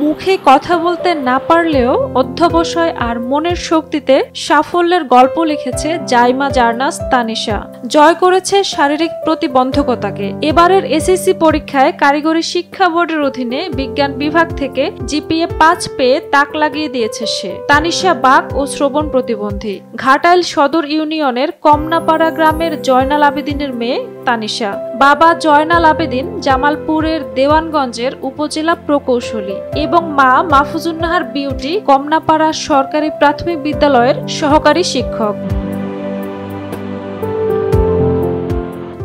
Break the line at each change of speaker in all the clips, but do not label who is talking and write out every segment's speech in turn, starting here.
মুখে কথা বলতে না পারলেও অধ্যবসায় আর মনের শক্তিতে সাফল্যের গল্প লিখেছে জাইমা জার্নাস তানিশা। জয় করেছে শারীরিক প্রতিবন্ধকতাকে। এবারের এসএসসি পরীক্ষায় কারিগরি শিক্ষা বোর্ডের অধীনে বিজ্ঞান বিভাগ থেকে জিপিএ 5 পেয়ে তাক লাগিয়ে দিয়েছে সে। তানিশা বাক ও শ্রবণ প্রতিবন্ধী। ঘাটাইল সদর ইউনিয়নের কমনাপাড়া গ্রামের জয়নাল আবেদিনের মেয়ে তানিশা। বাবা জয়নাল আবেদিন জামালপুরের দেওয়ানগঞ্জের উপজেলা প্রকৌশলী এবং মা মাহফুজুন্নাহার বিউটি কমনাপাড়া সরকারি প্রাথমিক বিদ্যালয়ের সহকারী শিক্ষক।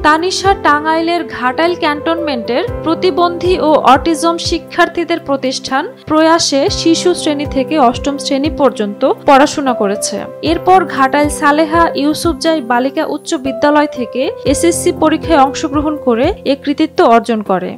তানিশা টাঙ্গাইলের ঘাটাইল ক্যান্টনমেন্টের প্রতিবন্ধী ও অটিজম শিক্ষার্থীদের প্রতিষ্ঠান প্রয়াসে শিশু শ্রেণী থেকে 8ম শ্রেণী পর্যন্ত পড়াশোনা করেছে। এরপর ঘাটাইল সালেহা ইউসুফজাই বালিকা উচ্চ বিদ্যালয় থেকে এসএসসি পরীক্ষায় অংশগ্রহণ করে এ কৃতিত্ব অর্জন করে।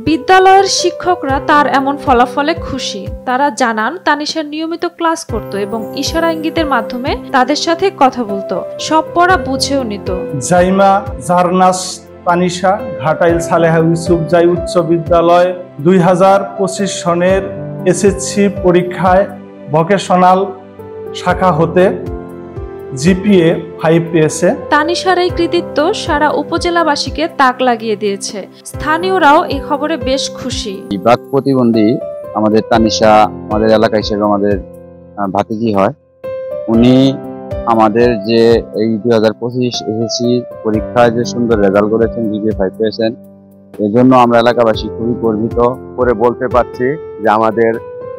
বিদ্যালয়ের শিক্ষকরা তার এমন ফলাফলে খুশি। তারা জানান তানিশা নিয়মিত ক্লাস করত এবং ইশারা ইঙ্গিতের মাধ্যমে তাদের সাথে কথা বলতো, সব পড়া বুঝেও নিত।
জাইমা জার্নাস তানিশা ঘাটাইল সালেহা ইউসুফজাই উচ্চ বিদ্যালয় 2025 সনের এসএসসি পরীক্ষায় ভোকেশনাল শাখা হতে জিপিএ 5 পেয়েছে।
তানিশার এই কৃতিত্ব সারা উপজেলাবাসীকে তাক লাগিয়ে দিয়েছে। স্থানীয়রাও এই খবরে বেশ খুশি।
বাক প্রতিবন্ধী আমাদের তানিশা আমাদের এলাকা হিসেবে আমাদের ভাতিজি হয়। উনি আমাদের যে এই 2025 এসএসসি পরীক্ষায় যে সুন্দর রেজাল্ট করেছেন, জিপিএ 5 পেয়েছেন, এজন্য আমরা এলাকাবাসী খুবই গর্বিত করে বলতে পারছি যে আমাদের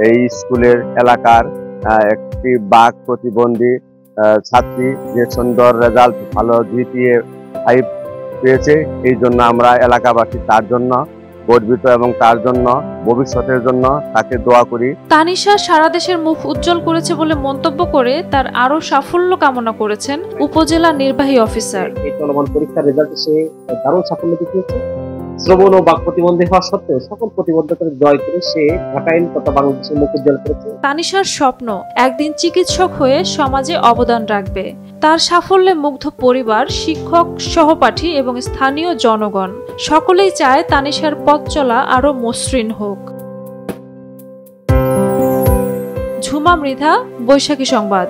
এই স্কুলের এলাকার একটি বাক প্রতিবন্ধী ছাত্রী যে সুন্দর রেজাল্ট ভালো জিপিএ 5 পেয়েছে। এই জন্য আমরা এলাকাবাসী তার জন্য গর্বিত এবং তার জন্য ভবিষ্যতের জন্য তাকে দোয়া করি।
তানিশা সারা দেশের মুখ উজ্জ্বল করেছে বলে মন্তব্য করে তার আরো সাফল্য কামনা করেছেন উপজেলা নির্বাহী অফিসার।
এই চলমান পরীক্ষার রেজাল্টে সে দারুণ সাফল্য দেখিয়েছে। শ্রবণ ও বাক প্রতিবন্ধী হওয়া সত্ত্বেও সকল প্রতিবন্ধকতাকে জয় করে সে ঘাটাইল তথা বাংলাদেশের মুখ উজ্জ্বল করেছে।
তানিশার স্বপ্ন একদিন চিকিৎসক হয়ে সমাজে অবদান রাখবে। তার সাফল্যে মুগ্ধ পরিবার, শিক্ষক, সহপাঠী এবং স্থানীয় জনগণ সকলেই চায় তানিশার পথ চলা আরো মসৃণ হোক। ঝুমা মৃধা, বৈশাখী সংবাদ।